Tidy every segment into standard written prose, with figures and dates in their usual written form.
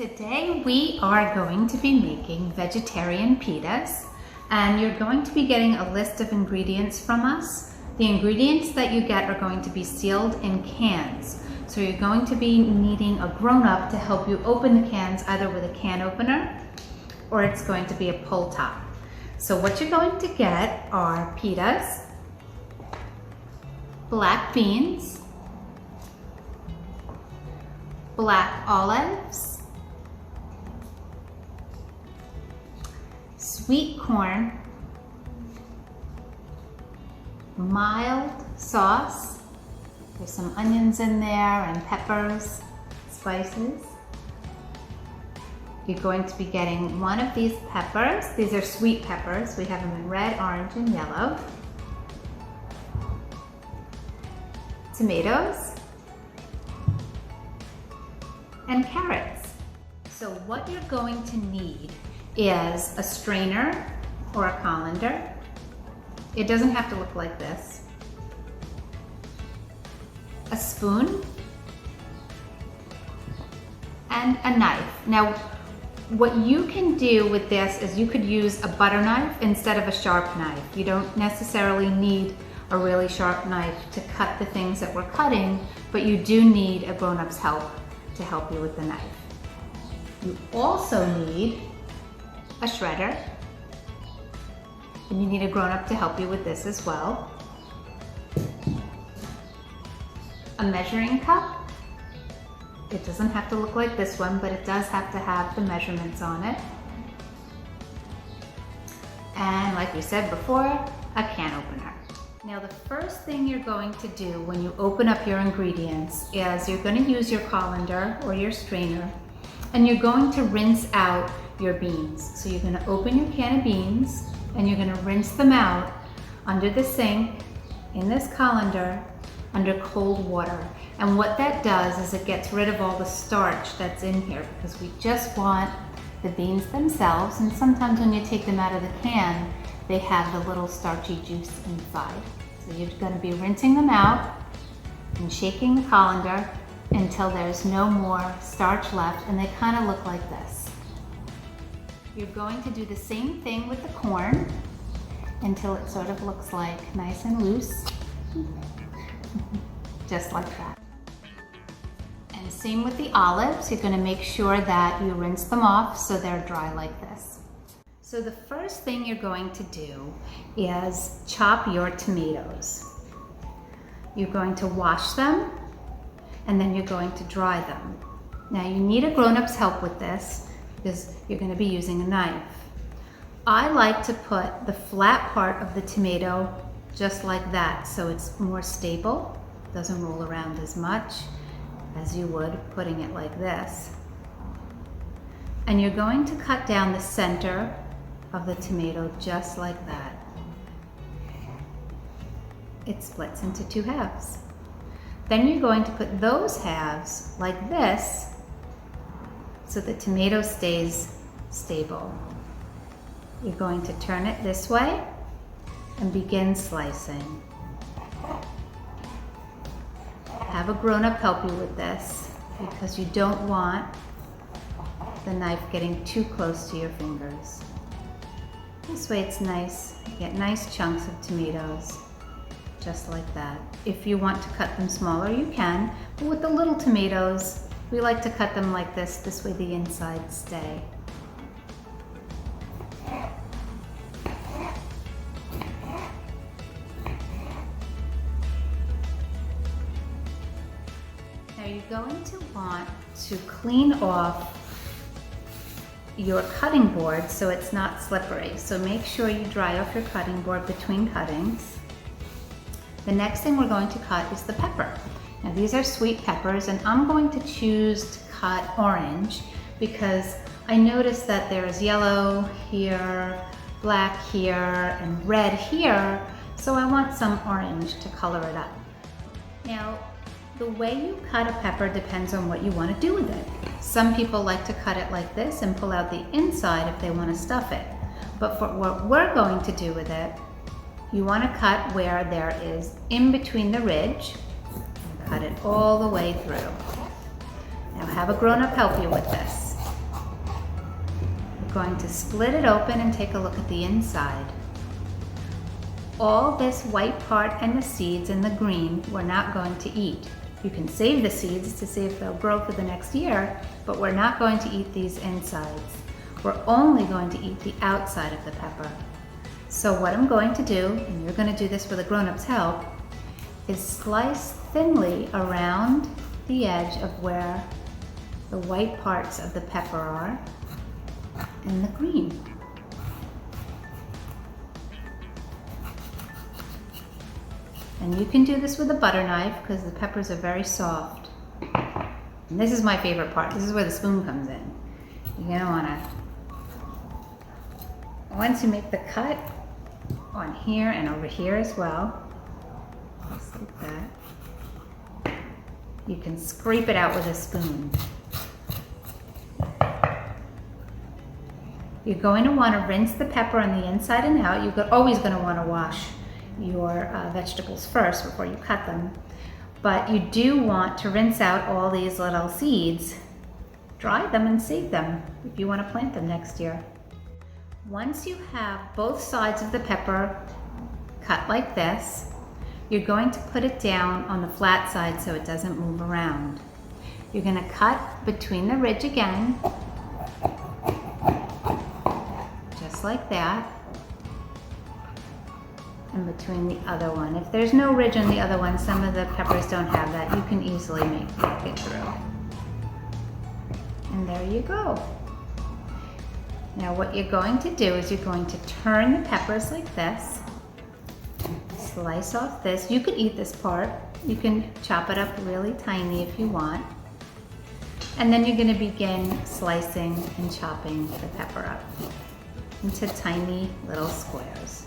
Today we are going to be making vegetarian pitas, and you're going to be getting a list of ingredients from us. The ingredients that you get are going to be sealed in cans. So you're going to be needing a grown-up to help you open the cans, either with a can opener or it's going to be a pull top. So what you're going to get are pitas, black beans, black olives, sweet corn, mild sauce. There's some onions in there and peppers, spices. You're going to be getting one of these peppers. These are sweet peppers. We have them in red, orange, and yellow. Tomatoes and carrots. So what you're going to need is a strainer or a colander. It doesn't have to look like this. A spoon and a knife. Now, what you can do with this is you could use a butter knife instead of a sharp knife. You don't necessarily need a really sharp knife to cut the things that we're cutting, but you do need a grown-up's help to help you with the knife. You also need a shredder, and you need a grown-up to help you with this as well. A measuring cup. It doesn't have to look like this one, but it does have to have the measurements on it. And like we said before, a can opener. Now the first thing you're going to do when you open up your ingredients is you're going to use your colander or your strainer, and you're going to rinse out your beans. So you're going to open your can of beans and you're going to rinse them out under the sink in this colander under cold water. And what that does is it gets rid of all the starch that's in here, because we just want the beans themselves, and sometimes when you take them out of the can, they have the little starchy juice inside. So you're going to be rinsing them out and shaking the colander until there's no more starch left, and they kind of look like this. You're going to do the same thing with the corn until it sort of looks like nice and loose, just like that. And same with the olives. You're going to make sure that you rinse them off so they're dry like this. So the first thing you're going to do is chop your tomatoes. You're going to wash them, and then you're going to dry them. Now you need a grown-up's help with this because you're going to be using a knife. I like to put the flat part of the tomato just like that, so it's more stable, doesn't roll around as much as you would putting it like this. And you're going to cut down the center of the tomato just like that. It splits into two halves. Then you're going to put those halves like this so the tomato stays stable. You're going to turn it this way and begin slicing. Have a grown-up help you with this because you don't want the knife getting too close to your fingers. This way it's nice. You get nice chunks of tomatoes, just like that. If you want to cut them smaller, you can, but with the little tomatoes, we like to cut them like this. This way the insides stay. Now you're going to want to clean off your cutting board so it's not slippery. So make sure you dry off your cutting board between cuttings. The next thing we're going to cut is the pepper. Now these are sweet peppers, and I'm going to choose to cut orange because I noticed that there's yellow here, black here, and red here, so I want some orange to color it up. Now, the way you cut a pepper depends on what you want to do with it. Some people like to cut it like this and pull out the inside if they want to stuff it. But for what we're going to do with it, you want to cut where there is in between the ridge. Cut it all the way through. Now have a grown-up help you with this. You're going to split it open and take a look at the inside. All this white part and the seeds and the green we're not going to eat. You can save the seeds to see if they'll grow for the next year, but we're not going to eat these insides. We're only going to eat the outside of the pepper. So what I'm going to do, and you're going to do this with a grown-up's help, is slice thinly around the edge of where the white parts of the pepper are and the green. And you can do this with a butter knife because the peppers are very soft. And this is my favorite part. This is where the spoon comes in. You're gonna wanna, once you make the cut on here and over here as well, just like that, you can scrape it out with a spoon. You're going to want to rinse the pepper on the inside and out. You're always going to want to wash your vegetables first before you cut them. But you do want to rinse out all these little seeds, dry them and save them if you want to plant them next year. Once you have both sides of the pepper cut like this, you're going to put it down on the flat side so it doesn't move around. You're going to cut between the ridge again, just like that, and between the other one. If there's no ridge on the other one, some of the peppers don't have that, you can easily make it through. And there you go. Now what you're going to do is you're going to turn the peppers like this, slice off this. You could eat this part. You can chop it up really tiny if you want. And then you're going to begin slicing and chopping the pepper up into tiny little squares.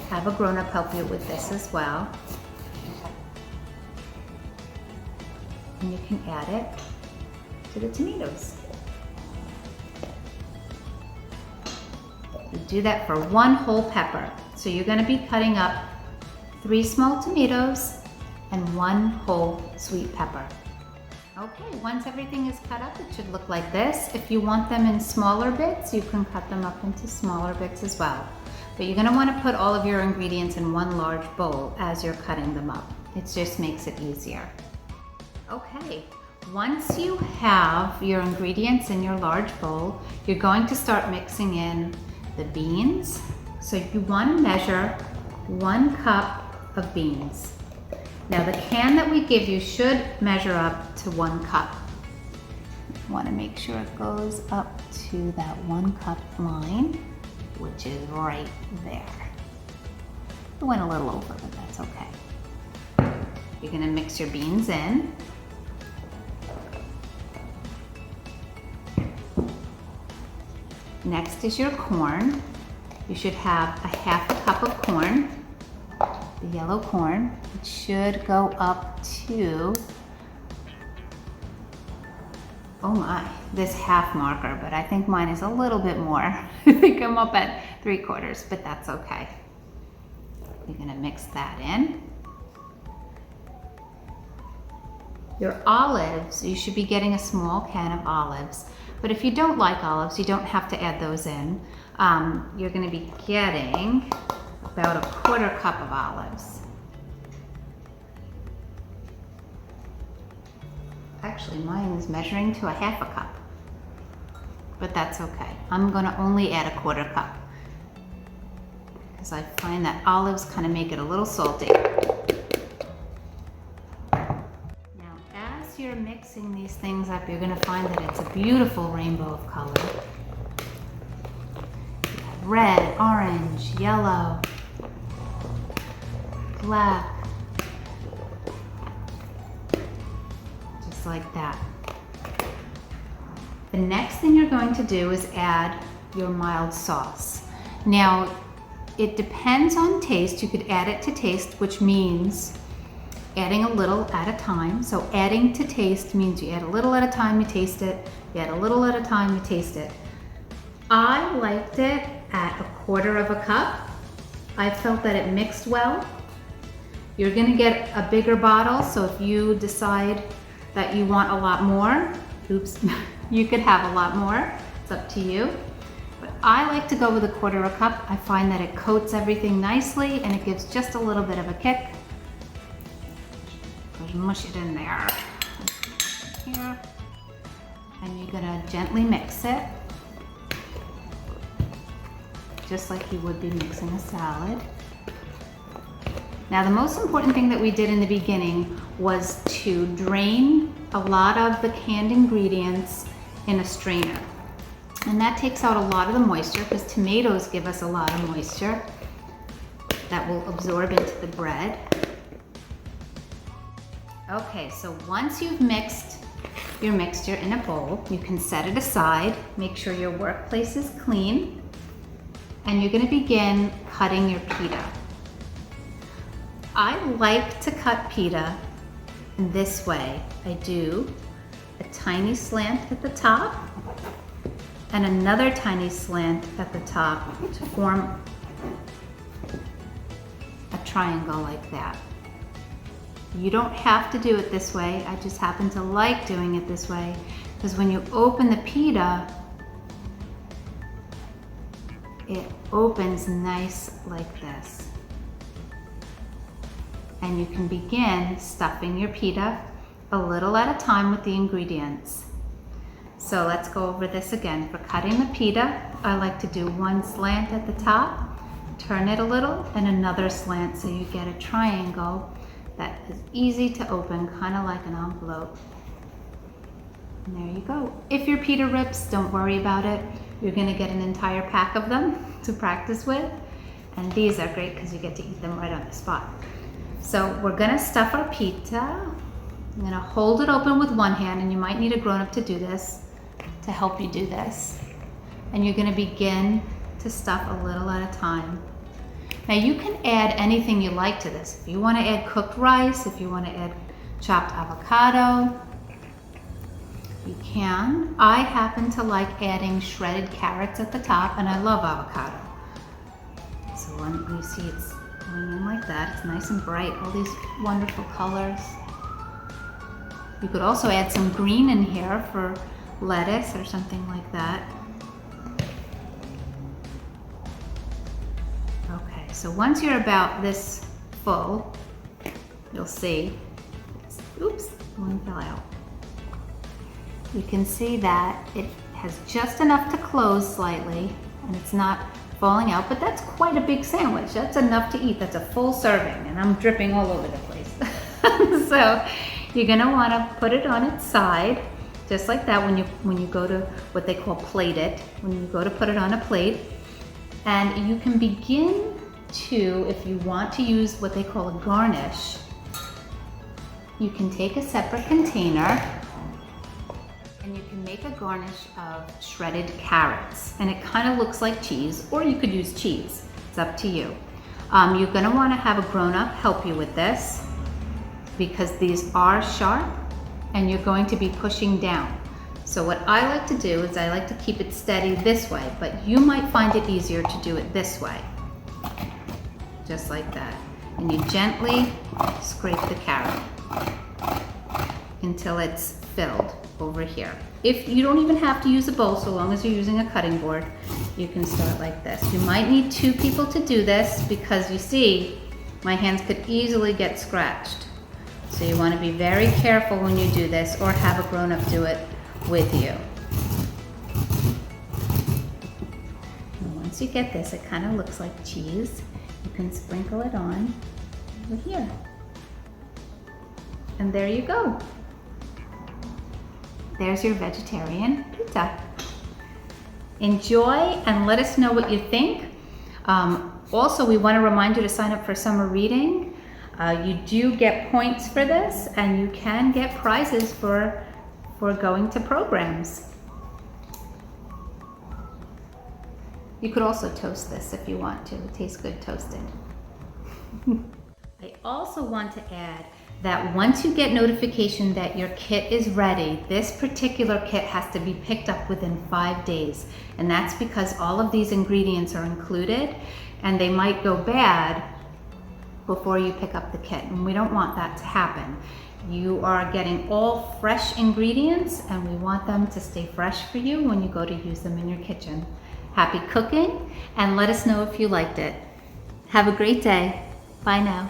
Have a grown-up help you with this as well. And you can add it to the tomatoes. You do that for one whole pepper. So you're going to be cutting up 3 small tomatoes and 1 whole sweet pepper. Okay, once everything is cut up, it should look like this. If you want them in smaller bits, you can cut them up into smaller bits as well. But you're going to want to put all of your ingredients in one large bowl as you're cutting them up. It just makes it easier. Okay, once you have your ingredients in your large bowl, you're going to start mixing in the beans. So you want to measure 1 cup of beans. Now the can that we give you should measure up to 1 cup. You want to make sure it goes up to that 1 cup line, which is right there. It went a little over, but that's okay. You're going to mix your beans in. Next is your corn. You should have a 1/2 cup of corn, the yellow corn. It should go up to, oh my, this half marker, but I think mine is a little bit more. I think I'm up at 3/4, but that's okay. You're gonna mix that in. Your olives, you should be getting a small can of olives. But if you don't like olives, you don't have to add those in. You're going to be getting about a 1/4 cup of olives. Actually, mine is measuring to a 1/2 cup, but that's okay. I'm going to only add a 1/4 cup because I find that olives kind of make it a little salty. You're mixing these things up, you're going to find that it's a beautiful rainbow of color. You have red, orange, yellow, black, just like that. The next thing you're going to do is add your mild sauce. Now, it depends on taste. You could add it to taste, which means adding a little at a time. So adding to taste means you add a little at a time, you taste it. You add a little at a time, you taste it. I liked it at 1/4 cup. I felt that it mixed well. You're gonna get a bigger bottle, so if you decide that you want a lot more, oops, You could have a lot more, it's up to you. But I like to go with 1/4 cup. I find that it coats everything nicely and it gives just a little bit of a kick. Just mush it in there. Here. And you're gonna gently mix it, just like you would be mixing a salad. Now the most important thing that we did in the beginning was to drain a lot of the canned ingredients in a strainer. And that takes out a lot of the moisture because tomatoes give us a lot of moisture that will absorb into the bread. Okay, so once you've mixed your mixture in a bowl, you can set it aside. Make sure your workplace is clean. And you're gonna begin cutting your pita. I like to cut pita in this way. I do a tiny slant at the top and another tiny slant at the top to form a triangle like that. You don't have to do it this way. I just happen to like doing it this way because when you open the pita, it opens nice like this. And you can begin stuffing your pita a little at a time with the ingredients. So let's go over this again. For cutting the pita, I like to do one slant at the top, turn it a little, and another slant so you get a triangle that is easy to open, kind of like an envelope. And there you go. If your pita rips, don't worry about it. You're gonna get an entire pack of them to practice with. And these are great because you get to eat them right on the spot. So we're gonna stuff our pita. I'm gonna hold it open with one hand, and you might need a grown-up to do this, to help you do this. And you're gonna begin to stuff a little at a time. Now you can add anything you like to this. If you wanna add cooked rice, if you wanna add chopped avocado, you can. I happen to like adding shredded carrots at the top, and I love avocado. So when you see it's going in like that, it's nice and bright, all these wonderful colors. You could also add some green in here for lettuce or something like that. Okay, so once you're about this full, you'll see, oops, one fell out. You can see that it has just enough to close slightly and it's not falling out, but that's quite a big sandwich. That's enough to eat. That's a full serving, and I'm dripping all over the place. So you're gonna wanna put it on its side, just like that when you go to what they call plate it, when you go to put it on a plate. And you can begin to, if you want to use what they call a garnish, you can take a separate container and you can make a garnish of shredded carrots. And it kind of looks like cheese, or you could use cheese. It's up to you. You're gonna wanna have a grown-up help you with this because these are sharp and you're going to be pushing down. So what I like to do is I like to keep it steady this way, but you might find it easier to do it this way. Just like that. And you gently scrape the carrot until it's filled over here. If you don't even have to use a bowl, so long as you're using a cutting board, you can start like this. You might need 2 people to do this because you see, my hands could easily get scratched. So you want to be very careful when you do this, or have a grown-up do it with you. And once you get this, it kind of looks like cheese. You can sprinkle it on over here. And there you go. There's your vegetarian pita. Enjoy and let us know what you think. Also, we want to remind you to sign up for summer reading. You do get points for this, and you can get prizes for going to programs. You could also toast this if you want to. It tastes good toasted. I also want to add that once you get notification that your kit is ready, this particular kit has to be picked up within 5 days. And that's because all of these ingredients are included and they might go bad before you pick up the kit. And we don't want that to happen. You are getting all fresh ingredients, and we want them to stay fresh for you when you go to use them in your kitchen. Happy cooking, and let us know if you liked it. Have a great day. Bye now.